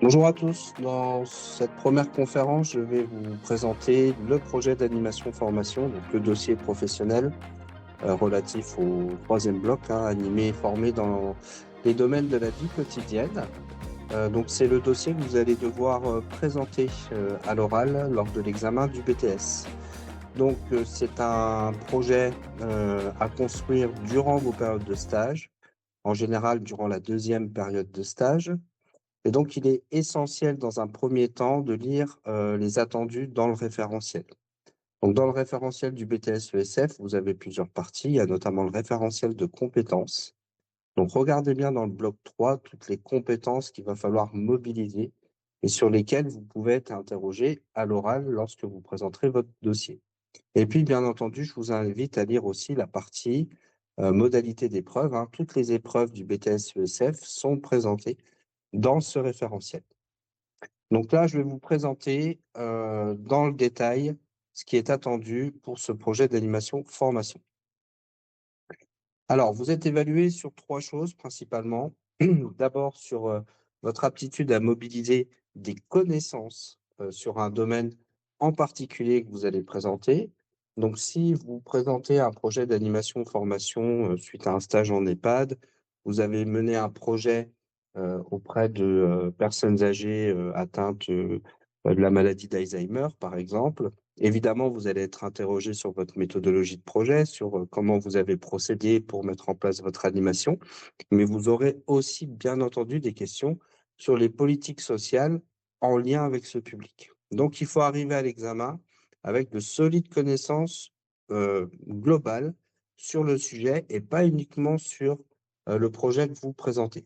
Bonjour à tous. Dans cette première conférence, je vais vous présenter le projet d'animation formation, donc le dossier professionnel relatif au troisième bloc, animé et formé dans les domaines de la vie quotidienne. Donc c'est le dossier que vous allez devoir présenter à l'oral lors de l'examen du BTS. Donc c'est un projet à construire durant vos périodes de stage, en général durant la deuxième période de stage. Et donc, il est essentiel dans un premier temps de lire les attendus dans le référentiel. Donc, dans le référentiel du BTS-ESF, vous avez plusieurs parties. Il y a notamment le référentiel de compétences. Donc, regardez bien dans le bloc 3 toutes les compétences qu'il va falloir mobiliser et sur lesquelles vous pouvez être interrogé à l'oral lorsque vous présenterez votre dossier. Et puis, bien entendu, je vous invite à lire aussi la partie modalité d'épreuve. Toutes les épreuves du BTS-ESF sont présentées dans ce référentiel. Donc là, je vais vous présenter dans le détail ce qui est attendu pour ce projet d'animation formation. Alors, vous êtes évalué sur 3 choses principalement. D'abord sur votre aptitude à mobiliser des connaissances sur un domaine en particulier que vous allez présenter. Donc, si vous présentez un projet d'animation formation suite à un stage en EHPAD, vous avez mené un projet auprès de personnes âgées atteintes de la maladie d'Alzheimer, par exemple. Évidemment, vous allez être interrogé sur votre méthodologie de projet, sur comment vous avez procédé pour mettre en place votre animation, mais vous aurez aussi, bien entendu, des questions sur les politiques sociales en lien avec ce public. Donc, il faut arriver à l'examen avec de solides connaissances globales sur le sujet et pas uniquement sur le projet que vous présentez.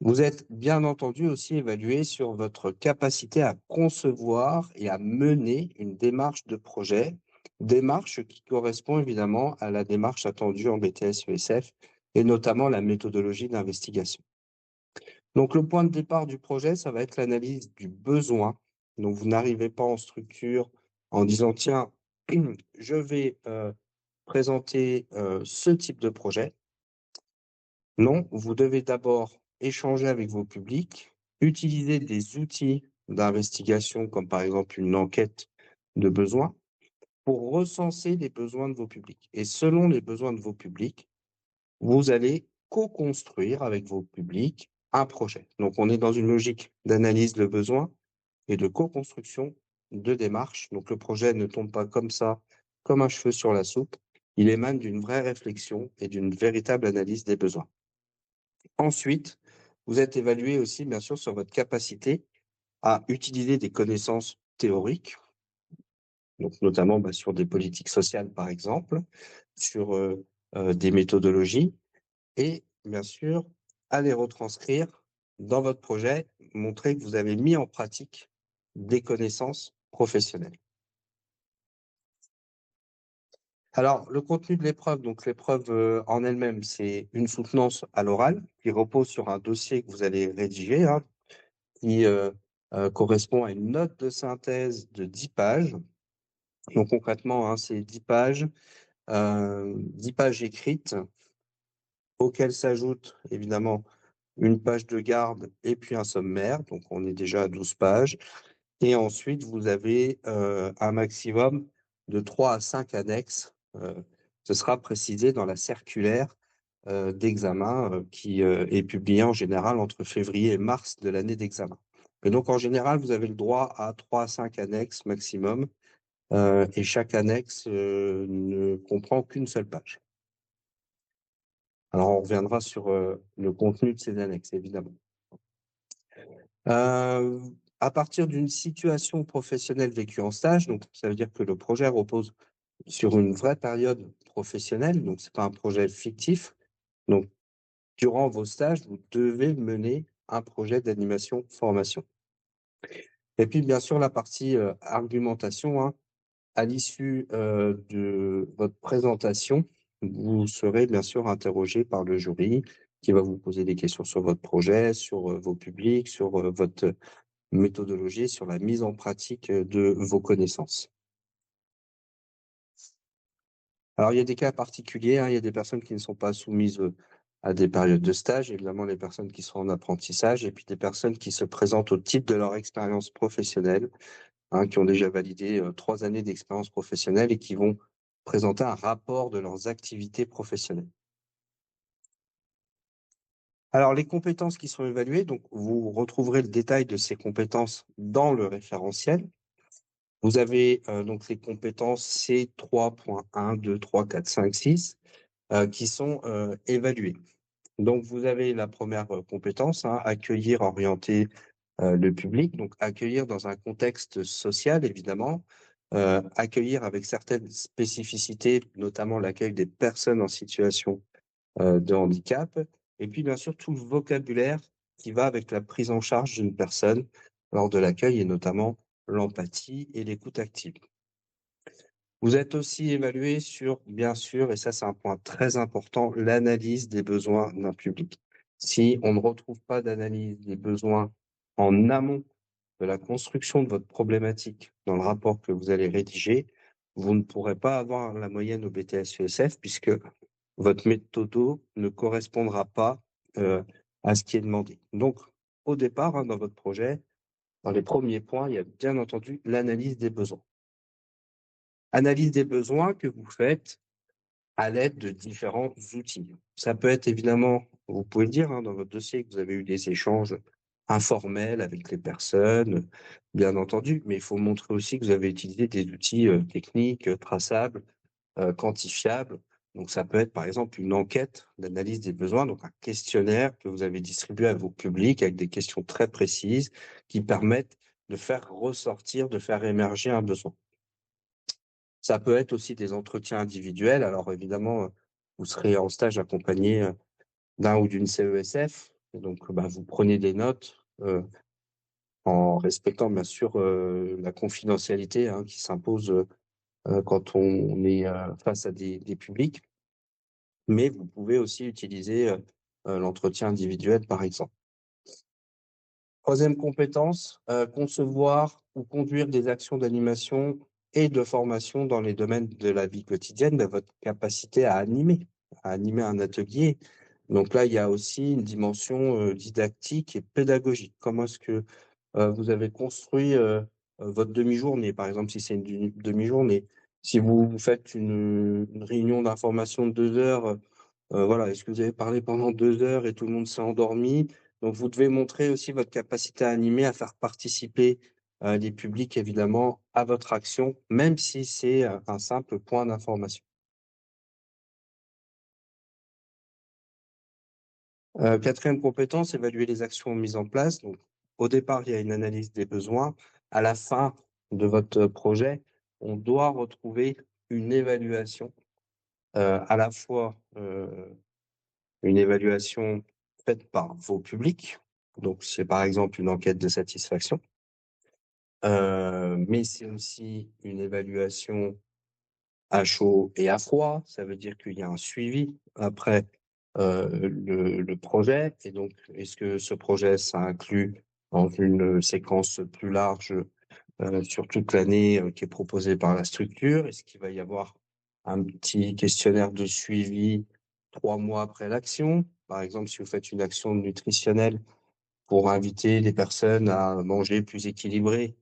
Vous êtes bien entendu aussi évalué sur votre capacité à concevoir et à mener une démarche de projet, démarche qui correspond évidemment à la démarche attendue en BTS-ESF et notamment la méthodologie d'investigation. Donc le point de départ du projet, ça va être l'analyse du besoin. Donc vous n'arrivez pas en structure en disant tiens, je vais présenter ce type de projet. Non, vous devez d'abord échanger avec vos publics, utiliser des outils d'investigation comme par exemple une enquête de besoins pour recenser les besoins de vos publics. Et selon les besoins de vos publics, vous allez co-construire avec vos publics un projet. Donc on est dans une logique d'analyse de besoins et de co-construction de démarches. Donc le projet ne tombe pas comme ça, comme un cheveu sur la soupe. Il émane d'une vraie réflexion et d'une véritable analyse des besoins. Ensuite, vous êtes évalué aussi, bien sûr, sur votre capacité à utiliser des connaissances théoriques, donc notamment sur des politiques sociales, par exemple, sur des méthodologies, et bien sûr, à les retranscrire dans votre projet, montrer que vous avez mis en pratique des connaissances professionnelles. Alors, le contenu de l'épreuve, donc l'épreuve en elle-même, c'est une soutenance à l'oral qui repose sur un dossier que vous allez rédiger, qui correspond à une note de synthèse de 10 pages. Donc concrètement, c'est 10 pages écrites, auxquelles s'ajoute évidemment une page de garde et puis un sommaire. Donc on est déjà à 12 pages. Et ensuite, vous avez un maximum de 3 à 5 annexes. Ce sera précisé dans la circulaire d'examen qui est publiée en général entre février et mars de l'année d'examen. Et donc, en général, vous avez le droit à 3 à 5 annexes maximum, et chaque annexe ne comprend qu'une seule page. Alors, on reviendra sur le contenu de ces annexes, évidemment. À partir d'une situation professionnelle vécue en stage, donc ça veut dire que le projet repose sur une vraie période professionnelle, donc c'est pas un projet fictif. Donc, durant vos stages, vous devez mener un projet d'animation formation. Et puis, bien sûr, la partie argumentation, à l'issue de votre présentation, vous serez bien sûr interrogé par le jury qui va vous poser des questions sur votre projet, sur vos publics, sur votre méthodologie, sur la mise en pratique de vos connaissances. Alors, il y a des cas particuliers, il y a des personnes qui ne sont pas soumises à des périodes de stage, évidemment les personnes qui sont en apprentissage et puis des personnes qui se présentent au titre de leur expérience professionnelle, hein, qui ont déjà validé 3 années d'expérience professionnelle et qui vont présenter un rapport de leurs activités professionnelles. Alors les compétences qui sont évaluées, donc vous retrouverez le détail de ces compétences dans le référentiel. Vous avez, donc les compétences C3.1, 2, 3, 4, 5, 6, qui sont, évaluées. Donc vous avez la première compétence, hein, accueillir, orienter, le public, donc accueillir dans un contexte social évidemment, accueillir avec certaines spécificités, notamment l'accueil des personnes en situation, de handicap et puis bien sûr tout le vocabulaire qui va avec la prise en charge d'une personne lors de l'accueil et notamment l'empathie et l'écoute active. Vous êtes aussi évalué sur, bien sûr, et ça c'est un point très important, l'analyse des besoins d'un public. Si on ne retrouve pas d'analyse des besoins en amont de la construction de votre problématique dans le rapport que vous allez rédiger, vous ne pourrez pas avoir la moyenne au BTS-ESF puisque votre méthodo ne correspondra pas, à ce qui est demandé. Donc au départ, hein, dans votre projet, dans les premiers points, il y a bien entendu l'analyse des besoins. Analyse des besoins que vous faites à l'aide de différents outils. Ça peut être évidemment, vous pouvez le dire, hein, dans votre dossier que vous avez eu des échanges informels avec les personnes, bien entendu, mais il faut montrer aussi que vous avez utilisé des outils, techniques, traçables, quantifiables. Donc ça peut être par exemple une enquête d'analyse des besoins, donc un questionnaire que vous avez distribué à vos publics avec des questions très précises qui permettent de faire ressortir, de faire émerger un besoin. Ça peut être aussi des entretiens individuels. Alors évidemment, vous serez en stage accompagné, d'un ou d'une CESF et donc bah, vous prenez des notes, en respectant bien sûr, la confidentialité, hein, qui s'impose, quand on est, face à des publics. Mais vous pouvez aussi utiliser, l'entretien individuel, par exemple. Troisième compétence, concevoir ou conduire des actions d'animation et de formation dans les domaines de la vie quotidienne, bah, votre capacité à animer un atelier. Donc là, il y a aussi une dimension, didactique et pédagogique. Comment est-ce que, vous avez construit, votre demi-journée? Par exemple, si c'est une demi-journée, si vous faites une réunion d'information de 2 heures, voilà, est-ce que vous avez parlé pendant 2 heures et tout le monde s'est endormi? Donc vous devez montrer aussi votre capacité à animer, à faire participer, les publics évidemment à votre action, même si c'est, un simple point d'information. 4e compétence, évaluer les actions mises en place. Donc au départ, il y a une analyse des besoins. À la fin de votre projet, on doit retrouver une évaluation, à la fois, une évaluation faite par vos publics, donc c'est par exemple une enquête de satisfaction, mais c'est aussi une évaluation à chaud et à froid. Ça veut dire qu'il y a un suivi après, le projet et donc est-ce que ce projet s'inclut dans une séquence plus large, sur toute l'année, qui est proposée par la structure? Est-ce qu'il va y avoir un petit questionnaire de suivi 3 mois après l'action? Par exemple, si vous faites une action nutritionnelle pour inviter les personnes à manger plus équilibré,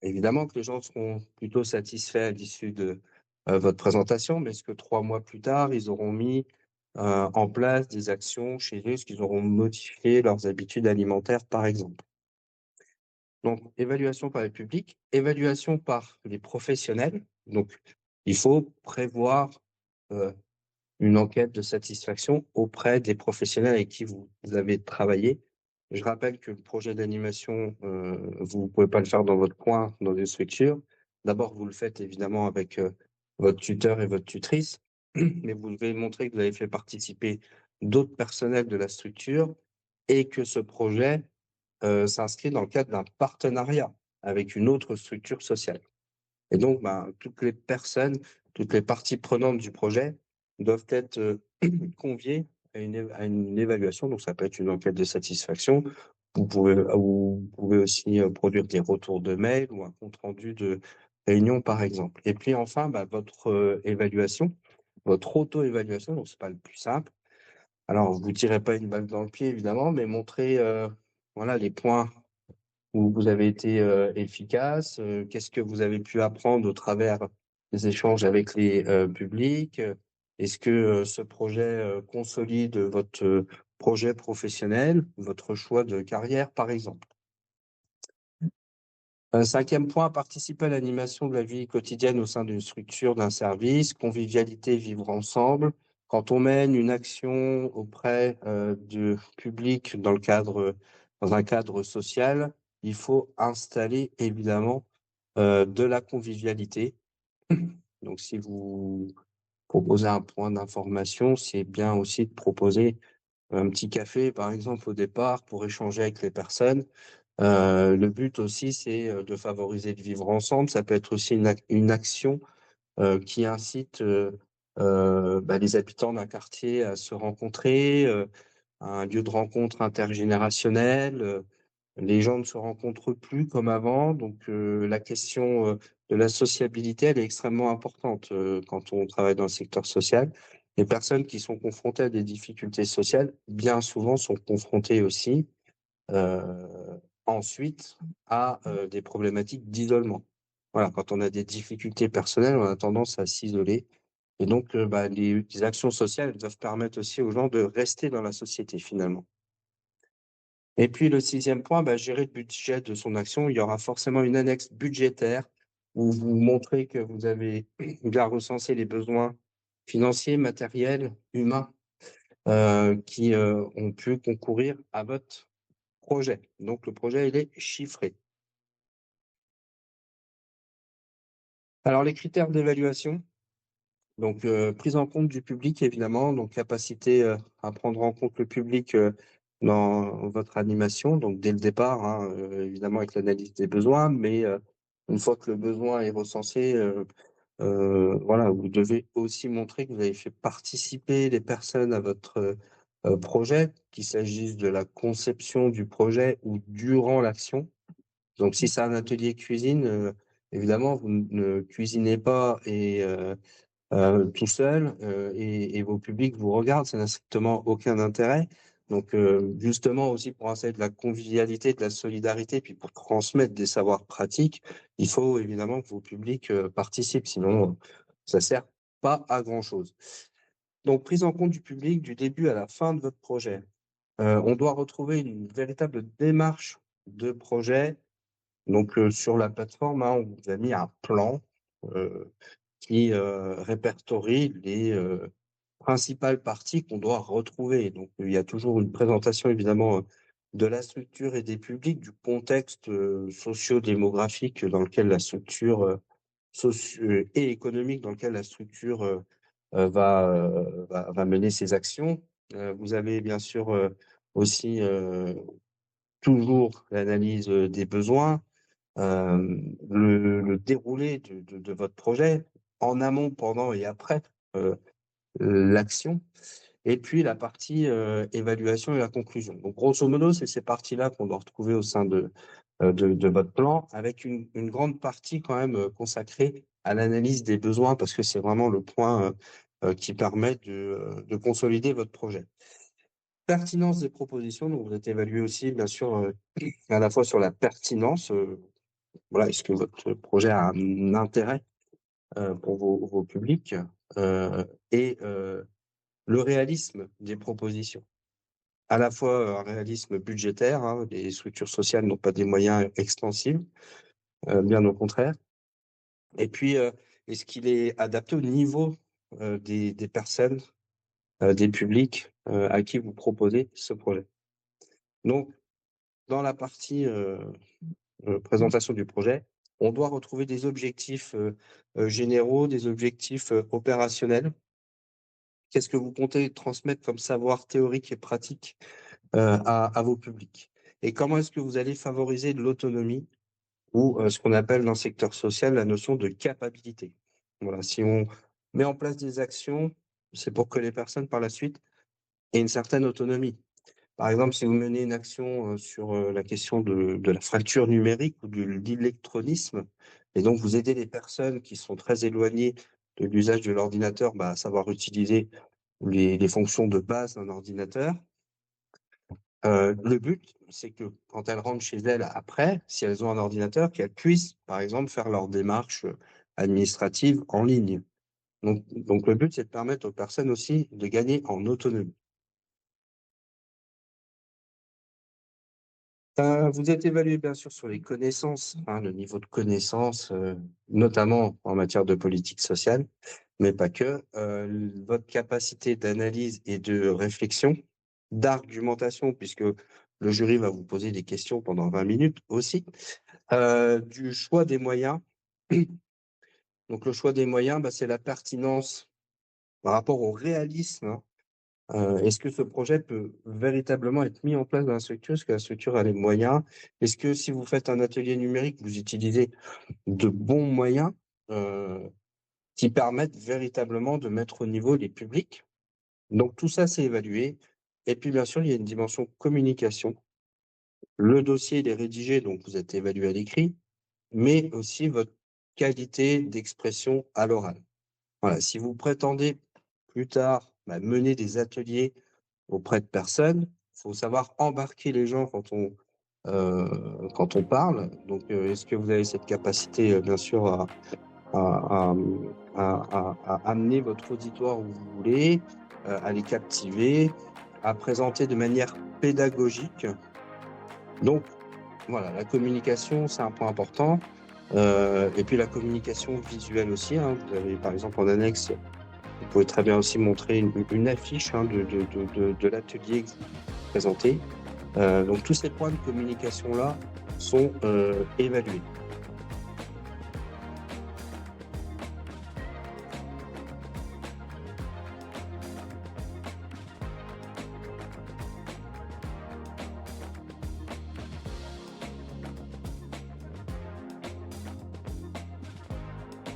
évidemment que les gens seront plutôt satisfaits à l'issue de, votre présentation, mais est-ce que 3 mois plus tard, ils auront mis, en place des actions chez eux? Est-ce qu'ils auront modifié leurs habitudes alimentaires, par exemple? Donc évaluation par les publics, évaluation par les professionnels. Donc il faut prévoir, heu, une enquête de satisfaction auprès des professionnels avec qui vous avez travaillé. Je rappelle que le projet d'animation, vous ne pouvez pas le faire dans votre coin, dans une structure. D'abord, vous le faites évidemment avec, votre tuteur et votre tutrice, mais vous devez montrer que vous avez fait participer d'autres personnels de la structure et que ce projet, s'inscrit dans le cadre d'un partenariat avec une autre structure sociale. Et donc, ben, toutes les personnes, toutes les parties prenantes du projet doivent être, conviées à une évaluation. Donc ça peut être une enquête de satisfaction. Vous pouvez aussi, produire des retours de mail ou un compte rendu de réunion, par exemple. Et puis enfin, bah, votre, évaluation, votre auto-évaluation, donc c'est pas le plus simple, Alors, vous tirez pas une balle dans le pied évidemment, mais montrer, voilà les points où vous avez été, efficace, qu'est-ce que vous avez pu apprendre au travers des échanges avec les, publics? Est-ce que, ce projet, consolide votre, projet professionnel, votre choix de carrière, par exemple? 5e point, participer à l'animation de la vie quotidienne au sein d'une structure, d'un service, convivialité, vivre ensemble. Quand on mène une action auprès, du public dans un cadre social, il faut installer évidemment, de la convivialité. Donc si vous proposez un point d'information, c'est bien aussi de proposer un petit café, par exemple, au départ pour échanger avec les personnes. Le but aussi, c'est, de favoriser le vivre ensemble. Ça peut être aussi une action, qui incite, les habitants d'un quartier à se rencontrer, un lieu de rencontre intergénérationnel. Les gens ne se rencontrent plus comme avant, donc la question, de la sociabilité, elle est extrêmement importante, quand on travaille dans le secteur social. Les personnes qui sont confrontées à des difficultés sociales, bien souvent sont confrontées aussi, ensuite à, des problématiques d'isolement. Voilà, quand on a des difficultés personnelles, on a tendance à s'isoler et donc les actions sociales, elles doivent permettre aussi aux gens de rester dans la société, finalement. Et puis le 6e point, gérer le budget de son action. Il y aura forcément une annexe budgétaire où vous montrez que vous avez bien recensé les besoins financiers, matériels, humains, qui, ont pu concourir à votre projet. Donc le projet, il est chiffré. Alors les critères d'évaluation, donc prise en compte du public évidemment, donc capacité, à prendre en compte le public, dans votre animation, donc dès le départ, hein, évidemment avec l'analyse des besoins, mais une fois que le besoin est recensé, voilà, vous devez aussi montrer que vous avez fait participer les personnes à votre, projet, qu'il s'agisse de la conception du projet ou durant l'action. Donc si c'est un atelier cuisine, évidemment vous ne cuisinez pas tout seul, et vos publics vous regardent, ça n'a strictement aucun intérêt. Donc, justement aussi pour installer de la convivialité, de la solidarité, puis pour transmettre des savoirs pratiques, il faut évidemment que vos publics, participent, sinon, ça sert pas à grand chose. Donc prise en compte du public du début à la fin de votre projet. On doit retrouver une véritable démarche de projet. Donc, sur la plateforme, hein, on vous a mis un plan, heu, qui, répertorie les, principales parties qu'on doit retrouver. Donc, il y a toujours une présentation évidemment, de la structure et des publics, du contexte, socio-démographique dans lequel la structure, et économique dans lequel la structure, va mener ses actions. Vous avez bien sûr, aussi, toujours l'analyse, des besoins, le déroulé de votre projet, en amont, pendant et après, heu, l'action et puis la partie, évaluation et la conclusion. Donc grosso modo, c'est ces parties-là qu'on doit retrouver au sein de votre plan avec une grande partie quand même, consacrée à l'analyse des besoins parce que c'est vraiment le point, qui permet de consolider votre projet. Pertinence des propositions, donc vous êtes évalué aussi bien sûr, à la fois sur la pertinence, voilà, est-ce que votre projet a un intérêt, pour vos publics, et le réalisme des propositions. À la fois un réalisme budgétaire, hein, les structures sociales n'ont pas des moyens extensibles, bien au contraire. Et puis, est-ce qu'il est adapté au niveau, des personnes, des publics, à qui vous proposez ce projet? Donc dans la partie, présentation du projet, on doit retrouver des objectifs, généraux, des objectifs, opérationnels. Qu'est-ce que vous comptez transmettre comme savoir théorique et pratique, à vos publics? Et comment est-ce que vous allez favoriser de l'autonomie ou, ce qu'on appelle dans le secteur social la notion de capacité? Voilà, si on met en place des actions, c'est pour que les personnes par la suite aient une certaine autonomie. Par exemple, si vous menez une action, sur, la question de la fracture numérique ou de l'illectronisme et donc vous aidez les personnes qui sont très éloignées de l'usage de l'ordinateur, à savoir utiliser les fonctions de base d'un ordinateur. Le but, c'est que quand elles rentrent chez elles après, si elles ont un ordinateur, qu'elles puissent, par exemple, faire leurs démarches administratives en ligne. Donc le but, c'est de permettre aux personnes aussi de gagner en autonomie. Vous êtes évalué bien sûr sur les connaissances, hein, le niveau de connaissances, notamment en matière de politique sociale, mais pas que. Votre capacité d'analyse et de réflexion, d'argumentation, puisque le jury va vous poser des questions pendant 20 minutes aussi. Du choix des moyens. Donc le choix des moyens, c'est la pertinence par rapport au réalisme, hein. Est-ce que ce projet peut véritablement être mis en place dans la structure? Est-ce que la structure a les moyens? Est-ce que si vous faites un atelier numérique, vous utilisez de bons moyens qui permettent véritablement de mettre au niveau les publics? Donc tout ça, c'est évalué. Et puis bien sûr, il y a une dimension communication. Le dossier, il est rédigé, donc vous êtes évalué à l'écrit, mais aussi votre qualité d'expression à l'oral. Voilà, si vous prétendez plus tard mener des ateliers auprès de personnes, il faut savoir embarquer les gens quand on parle. Donc, est-ce que vous avez cette capacité, bien sûr, à, à amener votre auditoire où vous voulez, à les captiver, à présenter de manière pédagogique? Donc, voilà, la communication, c'est un point important. Et puis la communication visuelle aussi, hein. Vous avez, par exemple, en annexe, vous pouvez très bien aussi montrer une affiche, hein, de l'atelier que vous présentez. Donc tous ces points de communication-là sont évalués.